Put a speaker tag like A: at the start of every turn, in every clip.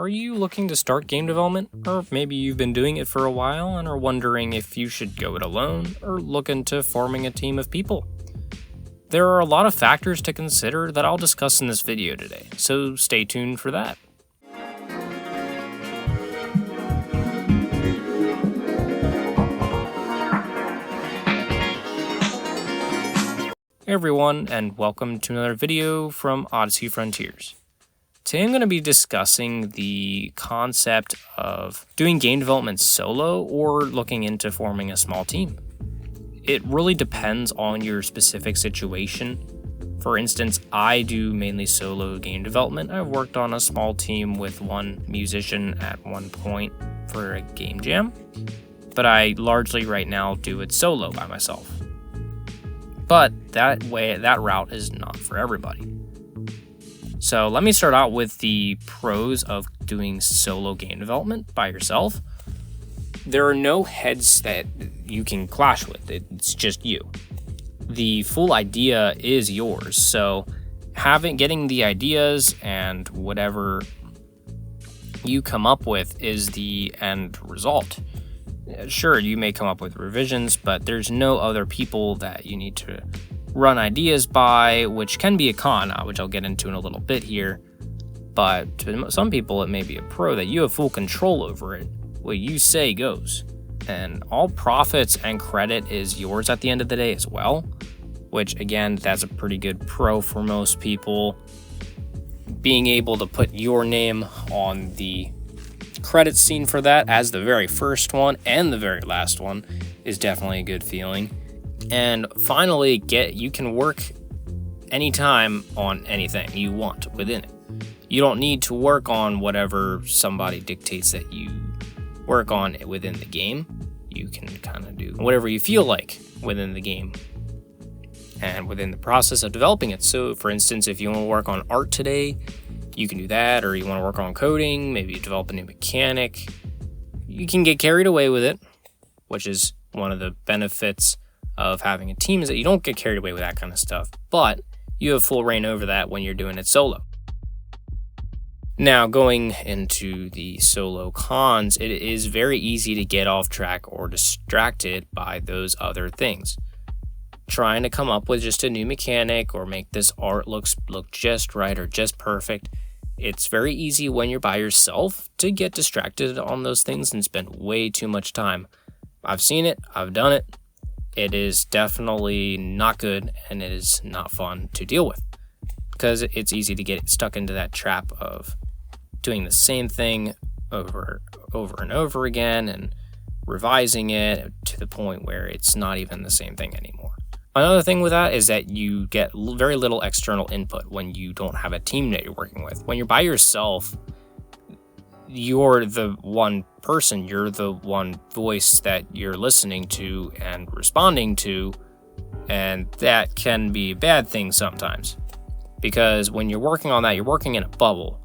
A: Are you looking to start game development? Or maybe you've been doing it for a while and are wondering if you should go it alone or look into forming a team of people? There are a lot of factors to consider that I'll discuss in this video today, so stay tuned for that. Hey everyone, and welcome to another video from Odyssey Frontiers. Today I'm going to be discussing the concept of doing game development solo or looking into forming a small team. It really depends on your specific situation. For instance, I do mainly solo game development. I've worked on a small team with one musician at one point for a game jam, but I largely right now do it solo by myself. But that route is not for everybody. So let me start out with the pros of doing solo game development by yourself. There are no heads that you can clash with. It's just you. The full idea is yours. So getting the ideas and whatever you come up with is the end result. Sure, you may come up with revisions, but there's no other people that you need to run ideas by, which can be a con, which I'll get into in a little bit here. But to some people, it may be a pro that you have full control over it. What you say goes. And all profits and credit is yours at the end of the day as well, which again, that's a pretty good pro for most people. Being able to put your name on the credit scene for that as the very first one and the very last one is definitely a good feeling. And finally, you can work anytime on anything you want within it. You don't need to work on whatever somebody dictates that you work on within the game. You can kind of do whatever you feel like within the game and within the process of developing it. So for instance, if you want to work on art today, you can do that, or you want to work on coding, maybe develop a new mechanic. You can get carried away with it, which is one of the benefits of having a team, is that you don't get carried away with that kind of stuff, but you have full reign over that when you're doing it solo. Now, going into the solo cons, it is very easy to get off track or distracted by those other things. Trying to come up with just a new mechanic or make this art look just right or just perfect. It's very easy when you're by yourself to get distracted on those things and spend way too much time. I've seen it, I've done it. It is definitely not good, and it is not fun to deal with because it's easy to get stuck into that trap of doing the same thing over and over again and revising it to the point where it's not even the same thing anymore. Another thing with that is that you get very little external input when you don't have a team that you're working with. When you're by yourself, you're the one person, you're the one voice that you're listening to and responding to, and that can be a bad thing sometimes. Because when you're working on that, you're working in a bubble.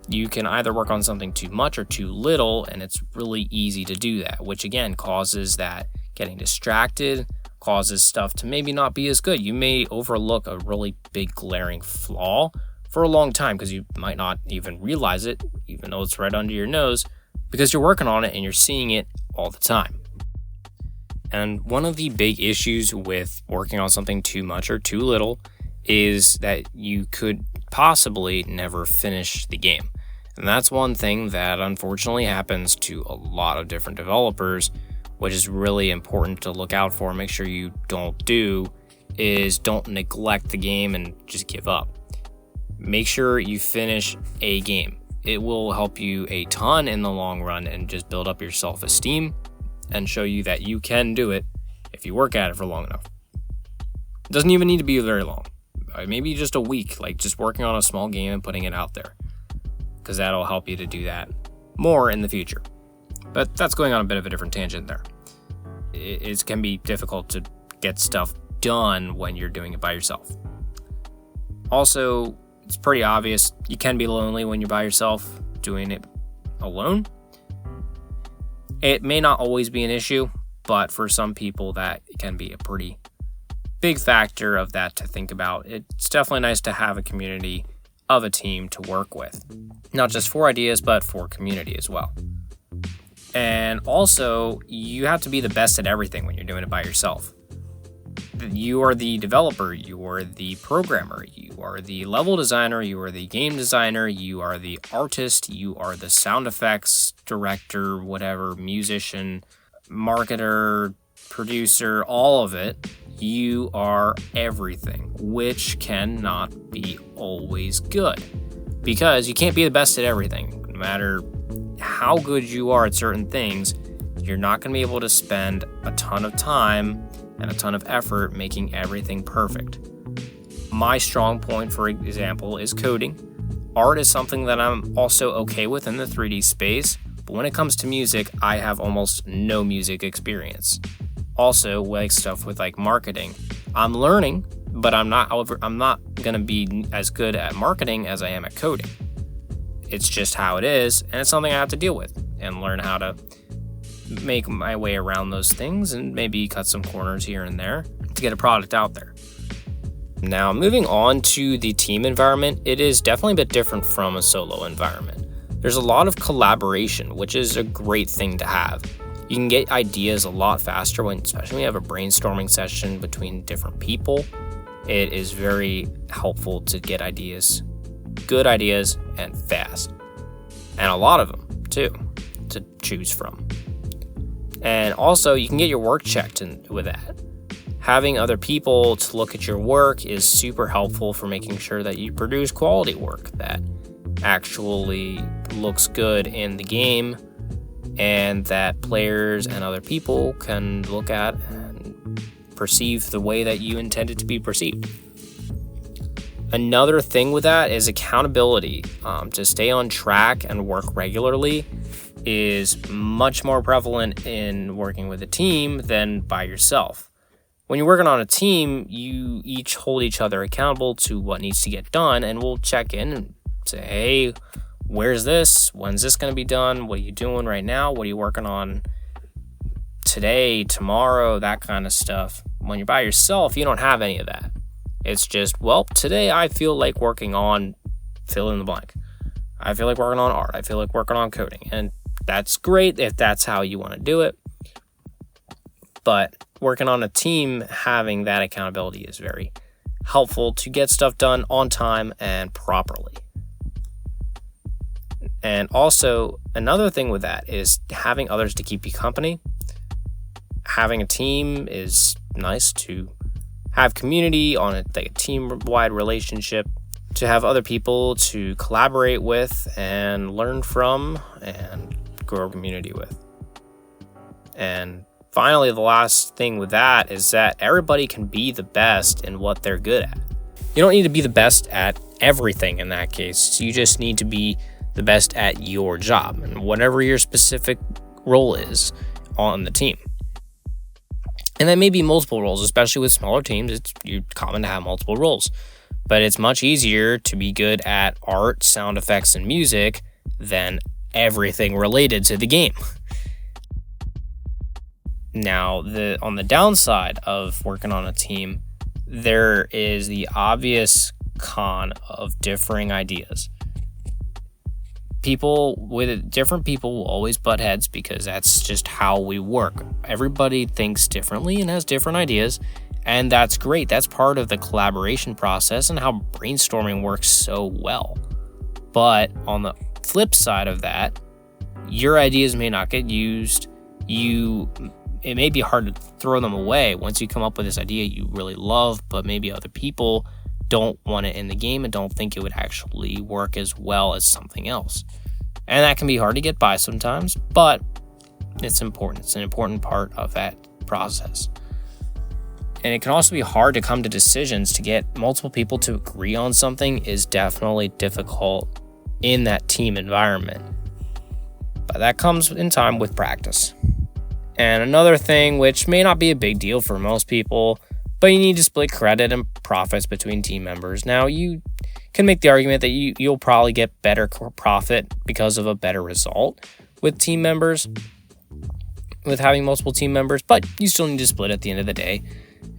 A: You can either work on something too much or too little, and it's really easy to do that, which again causes that getting distracted, causes stuff to maybe not be as good. You may overlook a really big glaring flaw for a long time because you might not even realize it, even though it's right under your nose, because you're working on it and you're seeing it all the time. And one of the big issues with working on something too much or too little is that you could possibly never finish the game. And that's one thing that unfortunately happens to a lot of different developers, which is really important to look out for, make sure you don't neglect the game and just give up. Make sure you finish a game. It will help you a ton in the long run and just build up your self-esteem and show you that you can do it if you work at it for long enough. It doesn't even need to be very long. Maybe just a week, like just working on a small game and putting it out there, because that'll help you to do that more in the future. But that's going on a bit of a different tangent there. It can be difficult to get stuff done when you're doing it by yourself. Also, it's pretty obvious you can be lonely when you're by yourself doing it alone. It may not always be an issue, but for some people that can be a pretty big factor of that to think about. It's definitely nice to have a community of a team to work with, not just for ideas, but for community as well. And also, you have to be the best at everything when you're doing it by yourself. You are the developer, you are the programmer, you are the level designer, you are the game designer, you are the artist, you are the sound effects director, whatever, musician, marketer, producer, all of it. You are everything, which cannot be always good, because you can't be the best at everything. No matter how good you are at certain things, you're not going to be able to spend a ton of time and a ton of effort making everything perfect. My strong point, for example, is coding. Art is something that I'm also okay with in the 3D space, but when it comes to music, I have almost no music experience. Also, like stuff with like marketing, I'm learning, but I'm not going to be as good at marketing as I am at coding. It's just how it is, and it's something I have to deal with and learn how to make my way around those things and maybe cut some corners here and there to get a product out there. Now, moving on to the team environment, it is definitely a bit different from a solo environment. There's a lot of collaboration, which is a great thing to have. You can get ideas a lot faster, especially when you have a brainstorming session between different people. It is very helpful to get ideas, good ideas, and fast. And a lot of them, too, to choose from. And also, you can get your work checked with that. Having other people to look at your work is super helpful for making sure that you produce quality work that actually looks good in the game and that players and other people can look at and perceive the way that you intend it to be perceived. Another thing with that is accountability. To stay on track and work regularly is much more prevalent in working with a team than by yourself. When you're working on a team, you each hold each other accountable to what needs to get done, and we'll check in and say, hey, where's this? When's this going to be done? What are you doing right now? What are you working on today, tomorrow, that kind of stuff. When you're by yourself, you don't have any of that. It's just, well, today I feel like working on fill in the blank. I feel like working on art. I feel like working on coding. And that's great if that's how you want to do it. But working on a team, having that accountability is very helpful to get stuff done on time and properly. And also, another thing with that is having others to keep you company. Having a team is nice to have community on a team-wide relationship, to have other people to collaborate with and learn from and grow a community with. And finally, the last thing with that is that everybody can be the best in what they're good at. You don't need to be the best at everything in that case. You just need to be the best at your job and whatever your specific role is on the team. And that may be multiple roles, especially with smaller teams. It's common to have multiple roles. But it's much easier to be good at art, sound effects, and music than everything related to the game. Now, on the downside of working on a team, there is the obvious con of differing ideas. Different people will always butt heads because that's just how we work. Everybody thinks differently and has different ideas, and that's great. That's part of the collaboration process and how brainstorming works so well. But on the flip side of that, your ideas may not get used. It may be hard to throw them away once you come up with this idea you really love, but maybe other people don't want it in the game and don't think it would actually work as well as something else. And that can be hard to get by sometimes, but it's important. It's an important part of that process. And it can also be hard to come to decisions. To get multiple people to agree on something is definitely difficult in that team environment. But that comes in time with practice. And another thing, which may not be a big deal for most people, but you need to split credit and profits between team members. Now, you can make the argument that you'll probably get better profit because of a better result with team members, with having multiple team members, but you still need to split at the end of the day.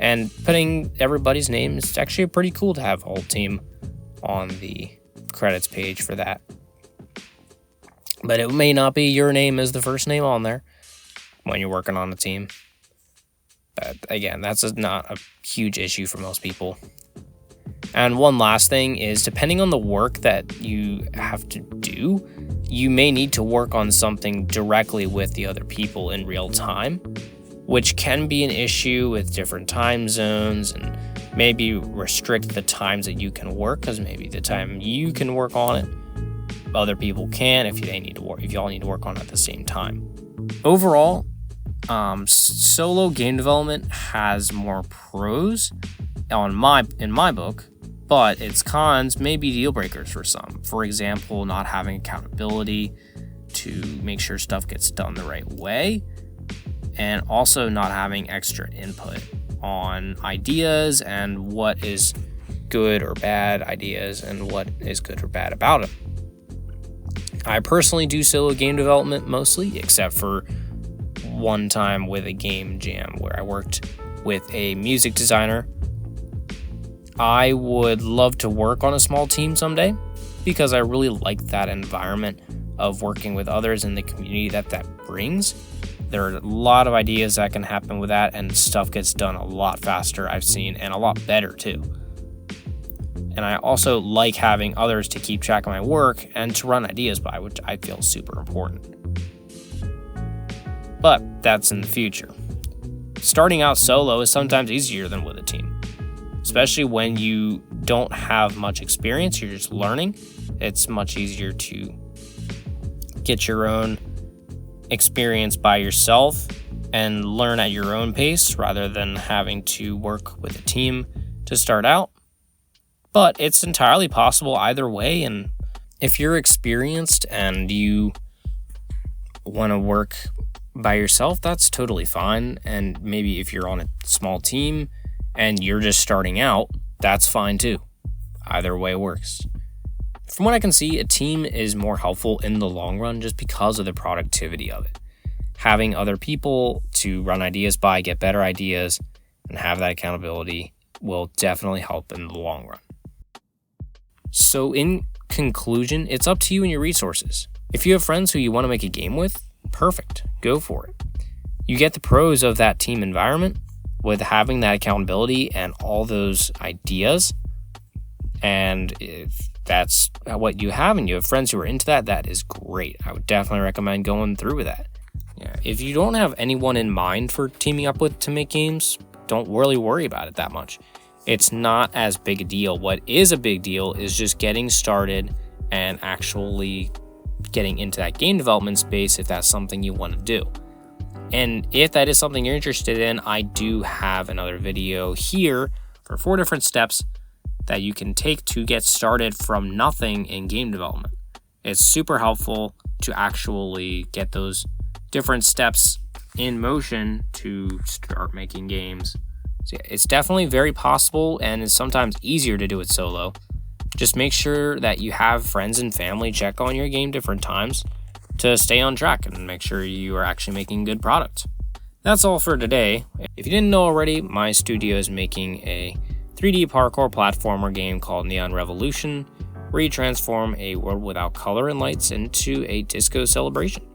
A: And putting everybody's name is actually pretty cool to have a whole team on the credits page for that. But it may not be your name as the first name on there when you're working on a team. But again, that's not a huge issue for most people. And one last thing is, depending on the work that you have to do, you may need to work on something directly with the other people in real time, which can be an issue with different time zones and maybe restrict the times that you can work, because maybe the time you can work on it, other people can if y'all need to work on it at the same time. Overall, solo game development has more pros in my book, but its cons may be deal breakers for some. For example, not having accountability to make sure stuff gets done the right way, and also not having extra input on ideas and what is good or bad ideas and what is good or bad about them. I personally do solo game development mostly, except for one time with a game jam where I worked with a music designer. I would love to work on a small team someday because I really like that environment of working with others in the community that brings. There are a lot of ideas that can happen with that, and stuff gets done a lot faster, I've seen, and a lot better too. And I also like having others to keep track of my work and to run ideas by, which I feel is super important. But that's in the future. Starting out solo is sometimes easier than with a team, especially when you don't have much experience, you're just learning. It's much easier to get your own experience by yourself and learn at your own pace rather than having to work with a team to start out. But it's entirely possible either way, and if you're experienced and you want to work by yourself, that's totally fine. And maybe if you're on a small team and you're just starting out, that's fine too. Either way works. From what I can see, a team is more helpful in the long run just because of the productivity of it. Having other people to run ideas by, get better ideas, and have that accountability will definitely help in the long run. So in conclusion, it's up to you and your resources. If you have friends who you want to make a game with, perfect, go for it. You get the pros of that team environment with having that accountability and all those ideas. And if that's what you have and you have friends who are into that, that is great. I would definitely recommend going through with that. Yeah, if you don't have anyone in mind for teaming up with to make games, don't really worry about it that much. It's not as big a deal. What is a big deal is just getting started and actually getting into that game development space if that's something you want to do. And if that is something you're interested in, I do have another video here for 4 different steps that you can take to get started from nothing in game development. It's super helpful to actually get those different steps in motion to start making games. So yeah, it's definitely very possible and it's sometimes easier to do it solo. Just make sure that you have friends and family check on your game different times to stay on track and make sure you are actually making good products. That's all for today. If you didn't know already, my studio is making a 3D parkour platformer game called Neon Revolution, where you transform a world without color and lights into a disco celebration.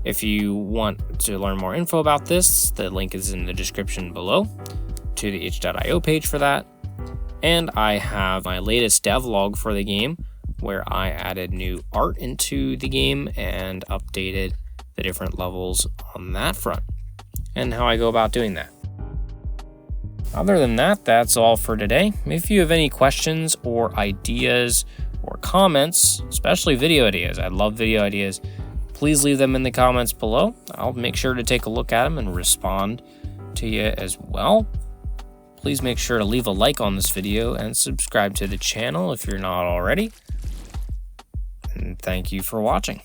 A: If you want to learn more info about this, the link is in the description below to the itch.io page for that. And I have my latest devlog for the game, where I added new art into the game and updated the different levels on that front, and how I go about doing that. Other than that, that's all for today. If you have any questions or ideas or comments, especially video ideas, I love video ideas, please leave them in the comments below. I'll make sure to take a look at them and respond to you as well. Please make sure to leave a like on this video and subscribe to the channel if you're not already. And thank you for watching.